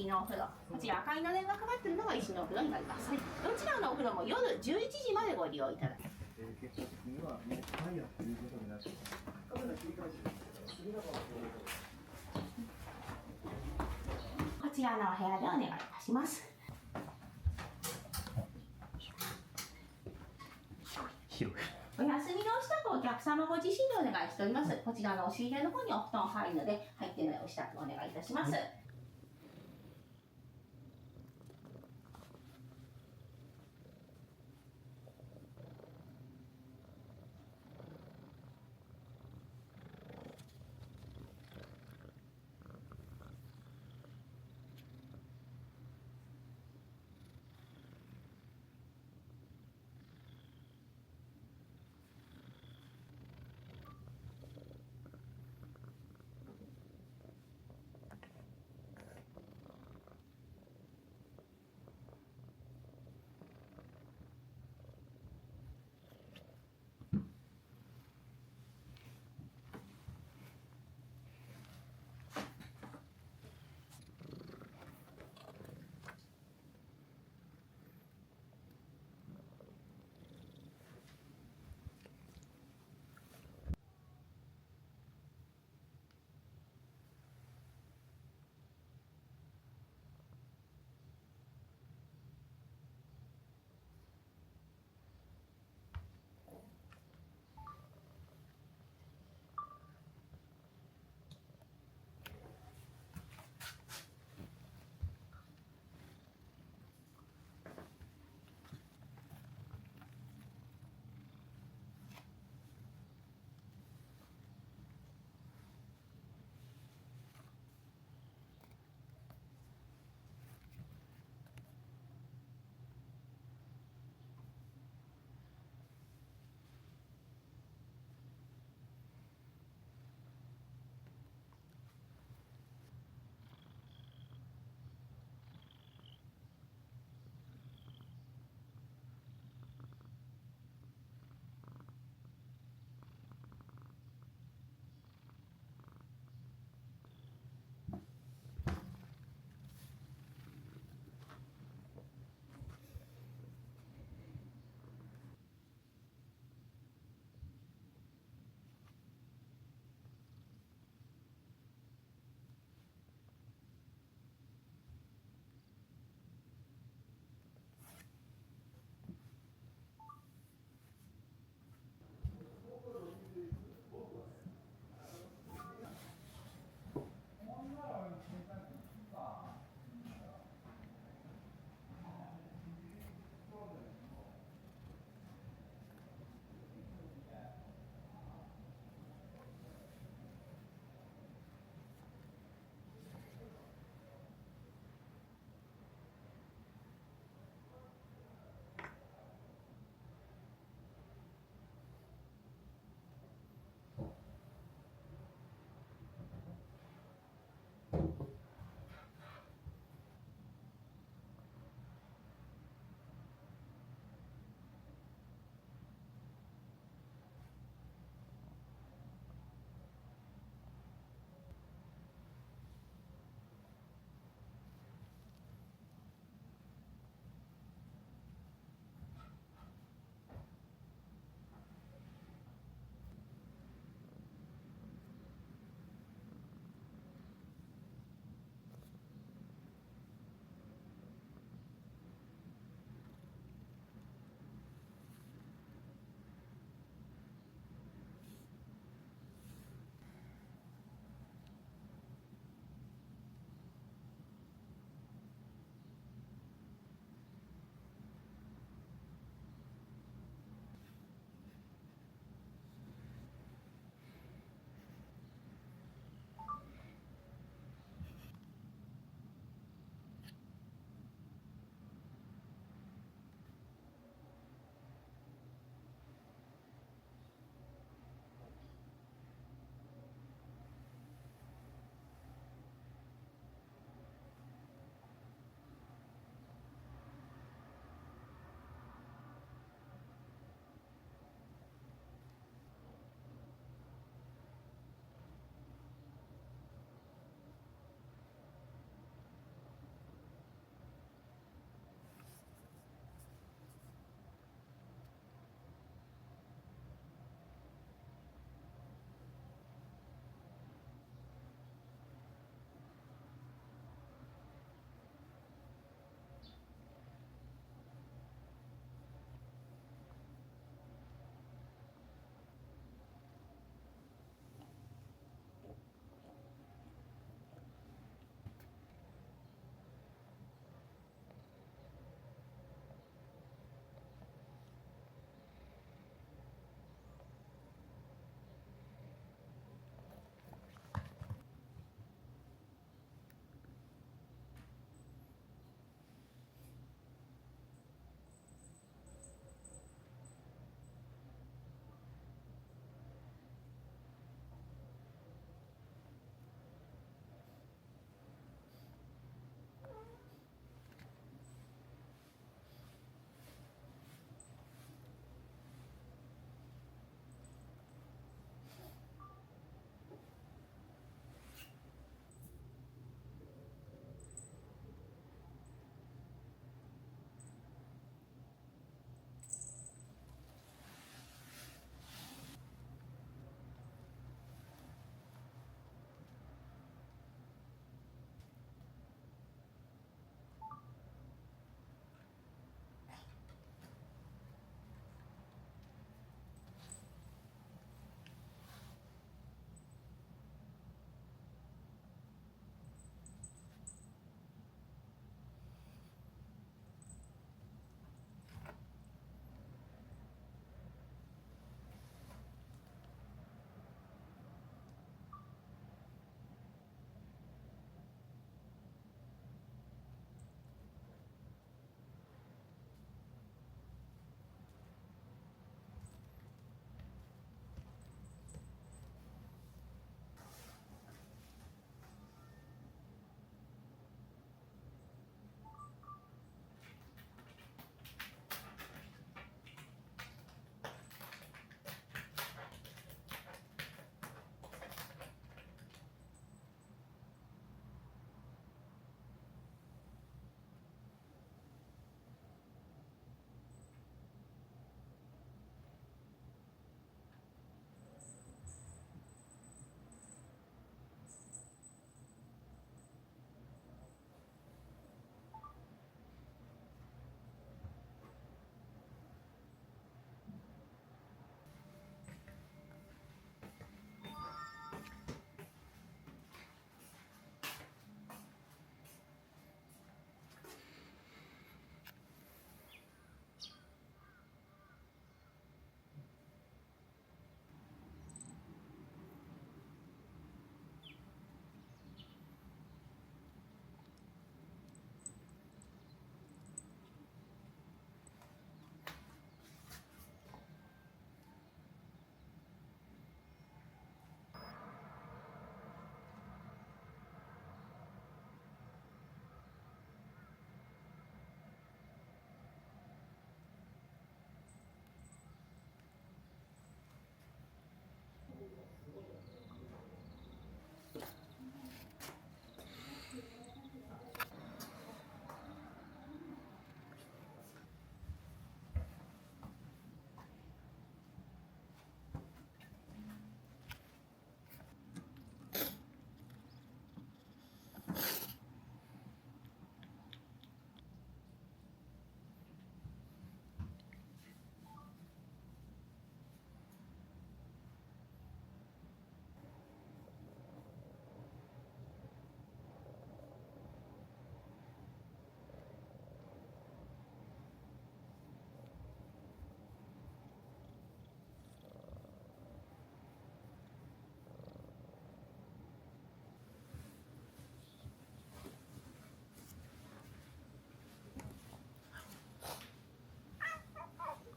式のお風呂、こちら赤いのれんがかかっているのが石のお風呂になります。どちらのお風呂も夜11時までご利用いただけます。結果的にはもうファイヤーということになっています。こちらのお部屋でお願いいたします。広い。お休みのお支度お客様ご自身でお願いしております。こちらの押し入れの方にお布団入るので、入ってのお支度お願いいたします。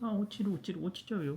あ、落ちる落ちる、落ちちゃうよ。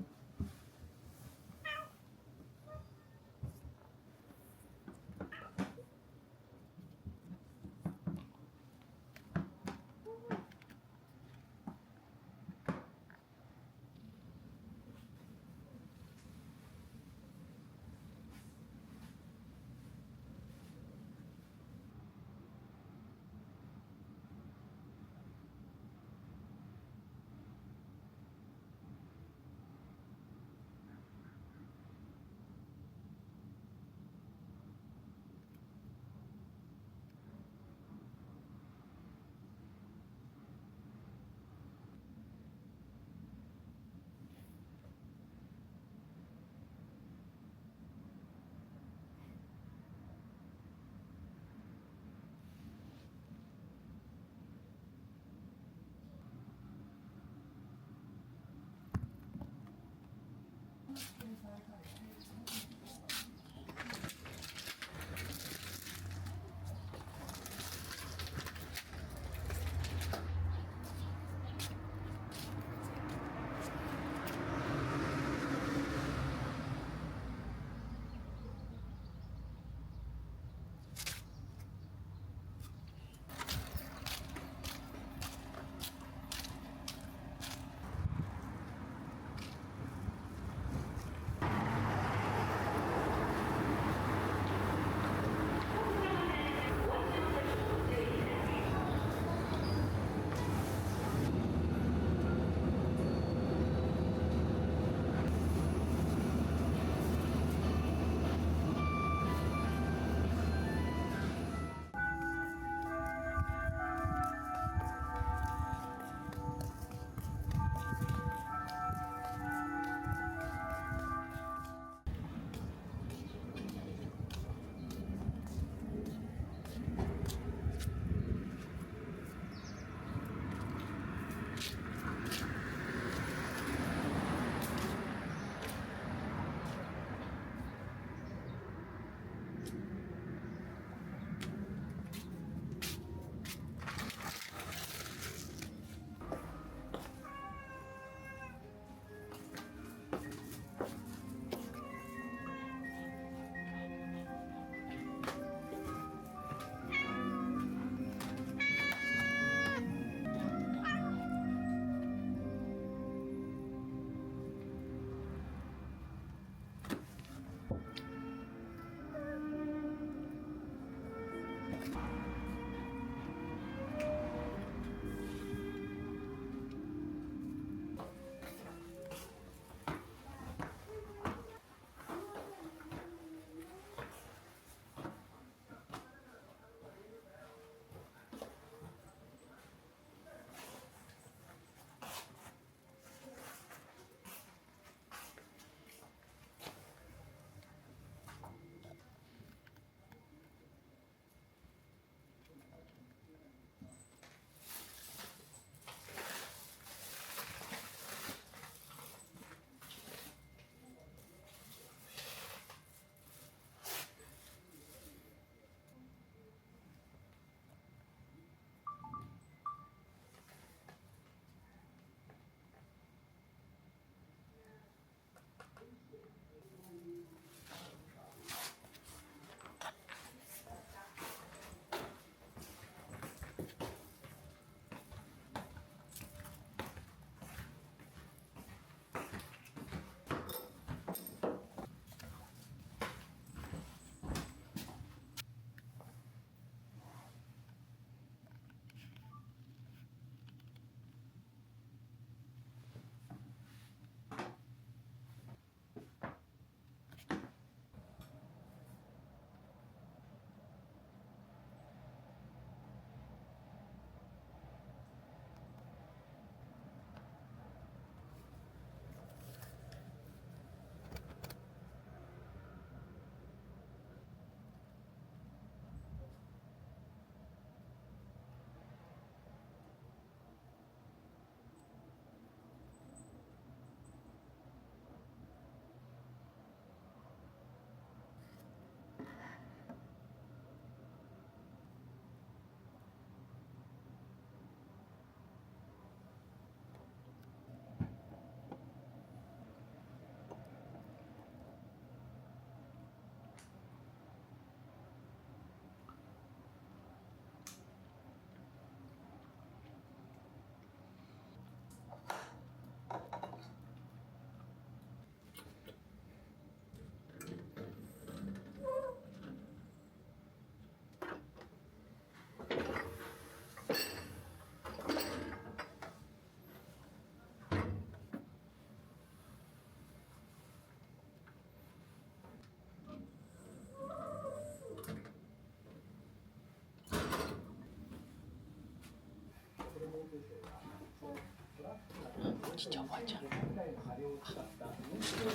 おじいちゃんおばあちゃん。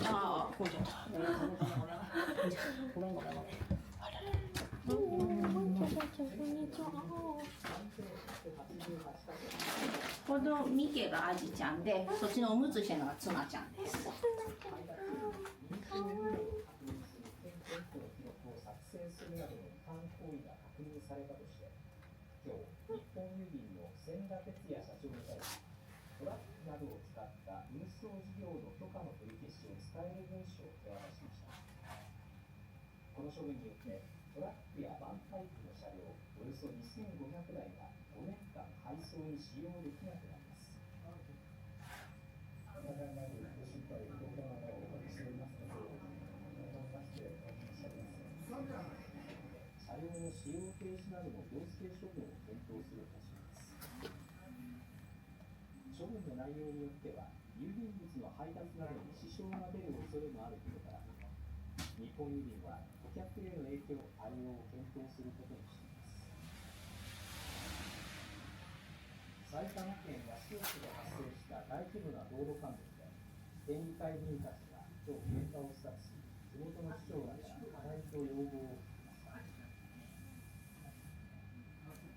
ああ、こうじゃった。ごめんごめんごめん。あららら。こんにちは。このミケがアジちゃんで、そっちのおむつしてるのがツナちゃんです。日本郵便の千田哲也社長に対し、トラックなどを使った運送事業の許可の取り消しを伝える文書を手渡しました。この処分によって、トラックやバンタイプの車両およそ2500台が5年間配送に使用できなくなります。お互いなるご心配をご協力をおかけしておりますので、お任せお願いします。車両の使用停止などの行政処分を検討する方針です。処分の内容によっては、郵便物の配達などに支障が出る恐れもあることから、日本郵便は顧客への影響対応を検討することにしています。埼玉県八潮市で発生した大規模な道路陥没で、県議会議員たちが今日現場を視察し、地元の市長らから課題と要望を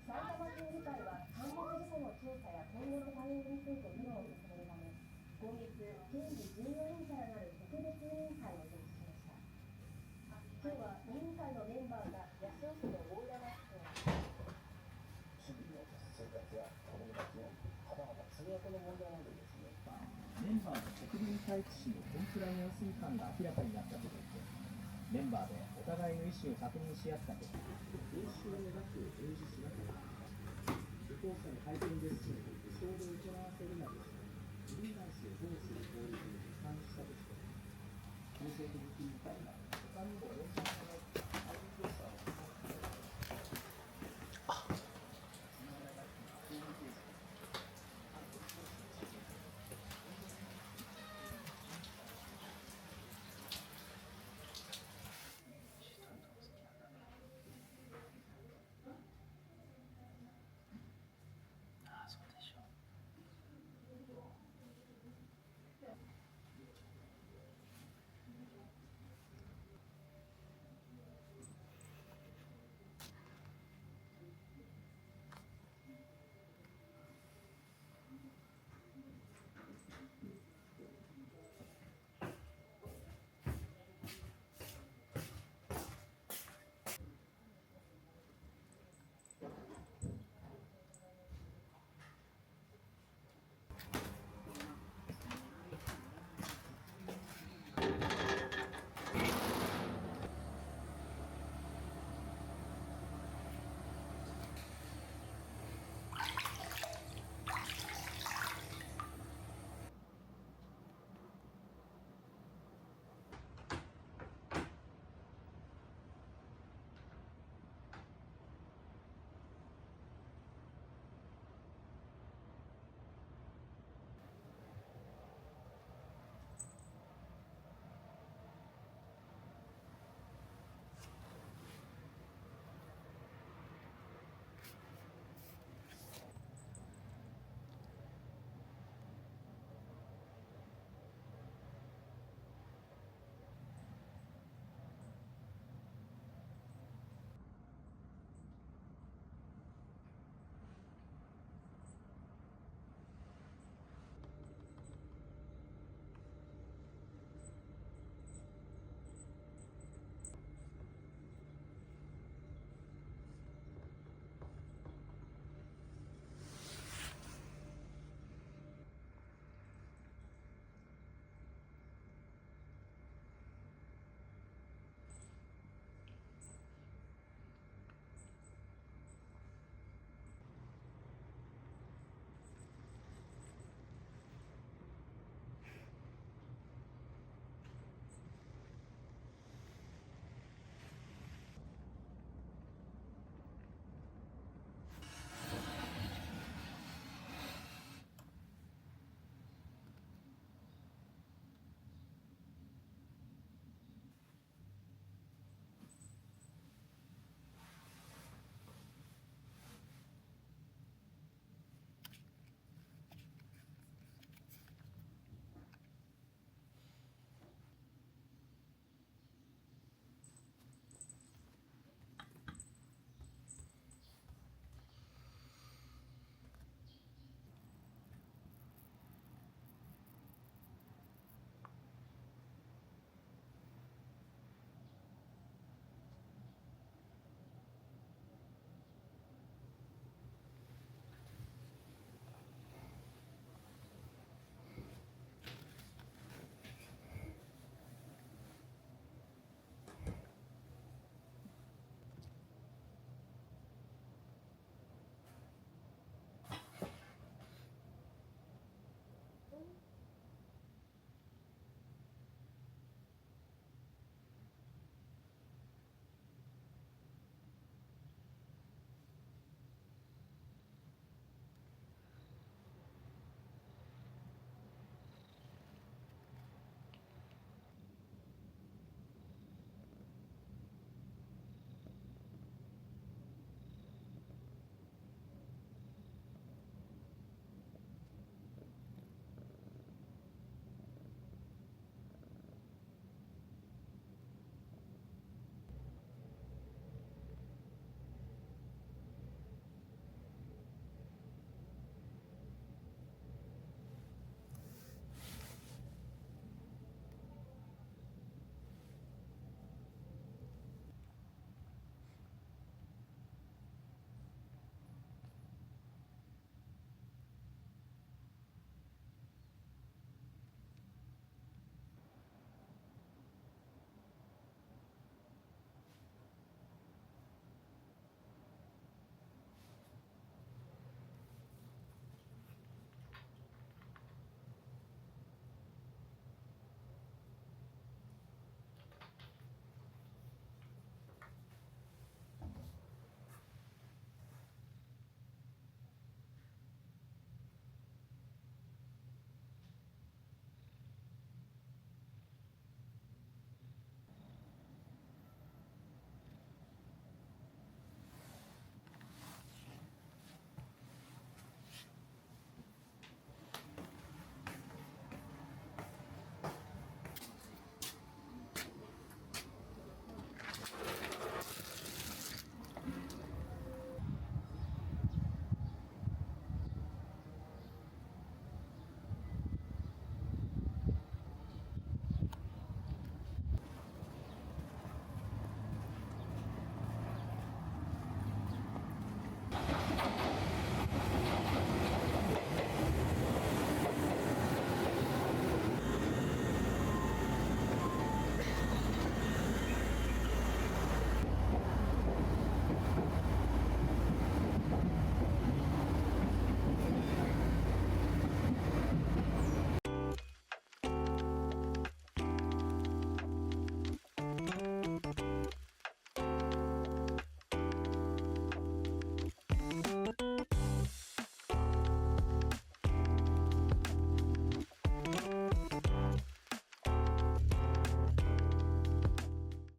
埼玉県議会は陥没事故の調査や今後の対応について議論を進めるため、今月、県議14人からなる特別委員会を設置しました。今日は委員会のメンバーが八潮市の大浦市長、市民の生活や子どもたちのはたまた通学の問題などですね、メンバーの国民体育士のコンプライアンス違反が明らかになったことで、メンバーでお互いの意思を確認し合った結果、報酬の額を提示しなければ、受講者の体験ですし、無償で行わせるなどして、フリーランスを保護する法律に違反したとして、公正取引委員会が他にも